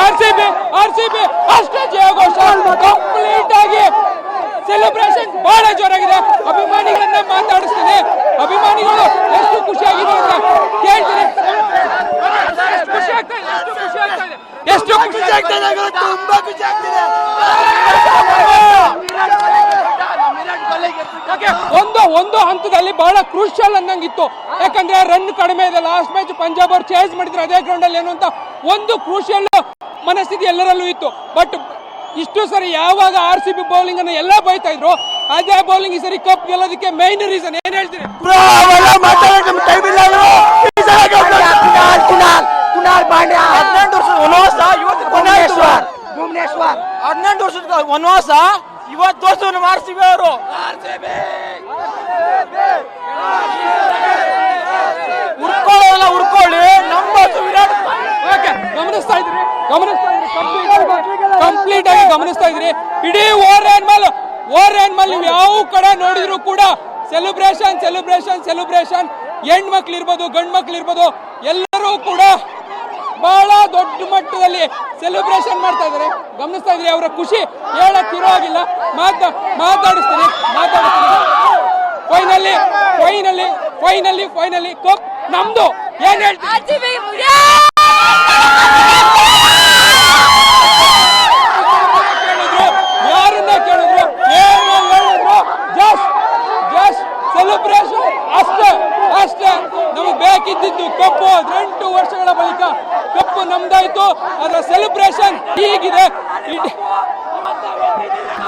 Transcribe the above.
RCB ಅಷ್ಟೇ ಜಯಘೋಷ complete ಆಗಿ celebration ಬಹಳ ಜೋರಾಗಿದೆ. ಅಭಿಮಾನಿಗಳನ್ನ ಮಾತಾಡಿಸ್ತೀನಿ. ಅಭಿಮಾನಿಗಳು ಎಷ್ಟು ಖುಷಿಯಾಗಿದೆ ಅಂತ ಕೇಳ್ತೀನಿ. ಎಷ್ಟು ಖುಷಿ ಆಗ್ತಾ ಇದೆ ತುಂಬಾ ಖುಷಿ ಆಗ್ತಿದೆ. ಒಂದು ಹಂತದಲ್ಲಿ ಬಹಳ ಕ್ರೂಷಿಯಲ್ ಅನ್ನಂಗಿತ್ತು. ಯಾಕಂದ್ರೆ ರನ್ ಕಡಿಮೆ ಇದೆ. ಲಾಸ್ಟ್ ಮ್ಯಾಚ್ ಪಂಜಾಬ್ ಅವ್ರು ಚೇಸ್ ಮಾಡಿದ್ರು ಅದೇ ಗ್ರೌಂಡ್ ಅಲ್ಲಿ ಏನು ಅಂತ ಒಂದು ಕ್ರೂಷಿಯಲ್ ಮನಸ್ಥಿತಿ ಎಲ್ಲರಲ್ಲೂ ಇತ್ತು. ಬಟ್ ಇಷ್ಟು ಸರಿ ಯಾವಾಗ RCB ಬೌಲಿಂಗ್ ಅನ್ನು ಎಲ್ಲ ಬೈತಾ ಇದ್ರು, ಅದೇ ಬೌಲಿಂಗ್ ಈ ಸರಿ ಕಪ್ ಗೆಲ್ಲೋದಕ್ಕೆ ಮೇನ್ ರೀಸನ್ ಏನ್ ಹೇಳ್ತೀರಿ? ಕುನಾಲ್ ಪಾಂಡ್ಯ 18 ವರ್ಷದ ವನವಾಸ ಇವತ್ತು ಭುವನೇಶ್ವರ್ 18 ವರ್ಷದ ವನವಾಸ ಇವತ್ತು ದೋಸ್ತವನ್ನು RCB ಅವರು ಉರ್ಕೊಳ್ಳಿ ನಮ್ಮ ವಿರಾಟ್ ಗಮನಿಸ್ತಾ ಇದ್ರಿ ಕಂಪ್ಲೀಟ್ ಆಗಿ ಗಮನಿಸ್ತಾ ಇದ್ರಿ. ಇಡೀ ಓವರ್ ಮೇಲೆ ನೀವು ಯಾವ ಕಡೆ ನೋಡಿದ್ರು ಕೂಡ ಸೆಲೆಬ್ರೇಷನ್ ಹೆಣ್ಮಕ್ಳು ಇರ್ಬೋದು ಗಂಡ್ ಮಕ್ಳು ಇರ್ಬೋದು ಎಲ್ಲರೂ ಕೂಡ ಬಹಳ ದೊಡ್ಡ ಮಟ್ಟದಲ್ಲಿ ಸೆಲೆಬ್ರೇಷನ್ ಮಾಡ್ತಾ ಇದ್ದಾರೆ. ಗಮನಿಸ್ತಾ ಇದ್ರಿ ಅವರ ಖುಷಿ ಹೇಳಕ್ಕಿರೋ ಆಗಿಲ್ಲ. ಮಾತಾಡಿಸ್ತೀನಿ. ಫೈನಲಿ ಕಪ್ ನಮ್ದು. ಏನ್ ಹೇಳ್ತೀವಿ? ಯಾರನ್ನ ಕೇಳಿದ್ರು ಏನು ಹೇಳಿದ್ರು ಜಸ್ಟ್ ಸೆಲೆಬ್ರೇಷನ್ ಅಷ್ಟೇ. ನಮಗೆ ಬೇಕಿದ್ದು ಕಪ್ಪು. 18 ವರ್ಷಗಳ ಬಳಿಕ ಕಪ್ಪು ನಮ್ದಾಯ್ತು. ಅದರ ಸೆಲೆಬ್ರೇಷನ್ ಹೀಗಿದೆ.